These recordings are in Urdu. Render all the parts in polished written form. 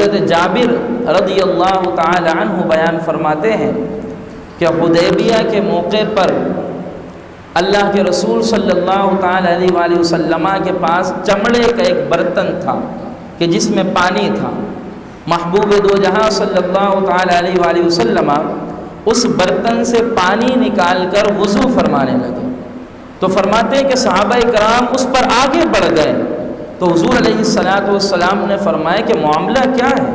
حضرت جابر رضی اللہ تعالی عنہ بیان فرماتے ہیں کہ حدیبیہ کے موقع پر اللہ کے رسول صلی اللہ تعالی علیہ وآلہ وسلم کے پاس چمڑے کا ایک برتن تھا کہ جس میں پانی تھا۔ محبوب دو جہاں صلی اللہ تعالی علیہ وآلہ وسلم اس برتن سے پانی نکال کر وضو فرمانے لگے، تو فرماتے ہیں کہ صحابہ کرام اس پر آگے بڑھ گئے، تو حضور علیہ السلام نے فرمایا کہ معاملہ کیا ہے؟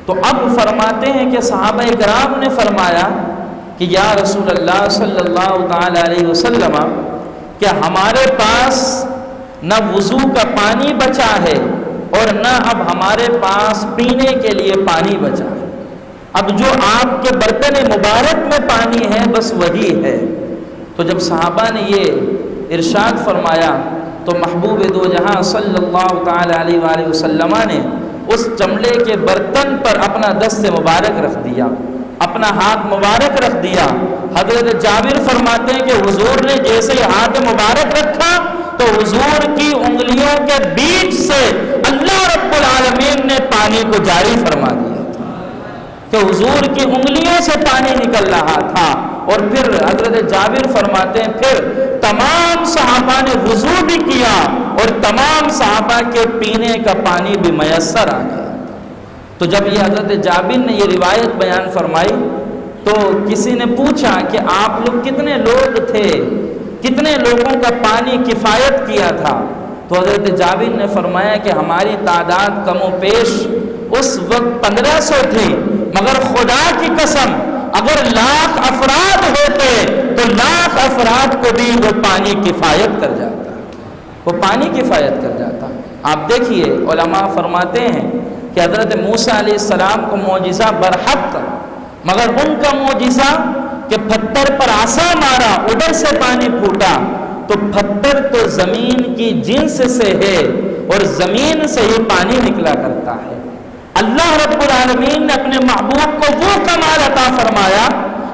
تو اب فرماتے ہیں کہ صحابہ کرام نے فرمایا کہ یا رسول اللہ صلی اللہ تعالی علیہ وسلم، کہ ہمارے پاس نہ وضو کا پانی بچا ہے اور نہ اب ہمارے پاس پینے کے لیے پانی بچا ہے، اب جو آپ کے برتن مبارک میں پانی ہے بس وہی ہے۔ تو جب صحابہ نے یہ ارشاد فرمایا تو محبوب دو جہاں صلی اللہ تعالی علیہ وآلہ وسلم نے اس چمڑے کے برتن پر اپنا دست مبارک رکھ دیا، اپنا ہاتھ مبارک رکھ دیا۔ حضرت جابر فرماتے ہیں کہ حضور نے جیسے ہی ہاتھ مبارک رکھا تو حضور کی انگلیوں کے بیچ سے اللہ رب العالمین نے پانی کو جاری فرما دیا تھا، کہ حضور کی انگلیوں سے پانی نکل رہا تھا۔ اور پھر حضرت جابر فرماتے ہیں پھر تمام صحابہ نے وضو بھی کیا اور تمام صحابہ کے پینے کا پانی بھی میسر آ گیا۔ تو جب یہ حضرت جابر نے یہ روایت بیان فرمائی تو کسی نے پوچھا کہ آپ لوگ کتنے لوگ تھے، کتنے لوگوں کا پانی کفایت کیا تھا؟ تو حضرت جابر نے فرمایا کہ ہماری تعداد کم و بیش اس وقت 1500 تھی، مگر خدا کی قسم اگر 1,00,000 افراد ہوتے تو 1,00,000 افراد کو بھی وہ پانی کفایت کر جاتا، وہ پانی کفایت کر جاتا۔ آپ دیکھیے علماء فرماتے ہیں کہ حضرت موسیٰ علیہ السلام کو معجزہ برحق، مگر ان کا معجزہ کہ پتھر پر عصا مارا ادھر سے پانی پھوٹا، تو پتھر تو زمین کی جنس سے ہے اور زمین سے ہی پانی نکلا کرتا ہے۔ اللہ رب العالمین نے اپنے محبوب کو وہ کمال عطا فرمایا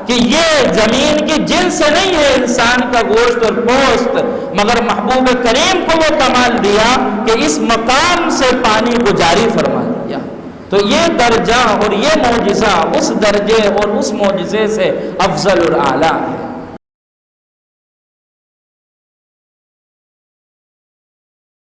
کہ یہ زمین کی جنس سے نہیں ہے انسان کا گوشت اور پوست، مگر محبوب کریم کو وہ کمال دیا کہ اس مقام سے پانی کو جاری فرما دیا۔ تو یہ درجہ اور یہ معجزہ اس درجے اور اس معجزے سے افضل اور اعلیٰ ہے۔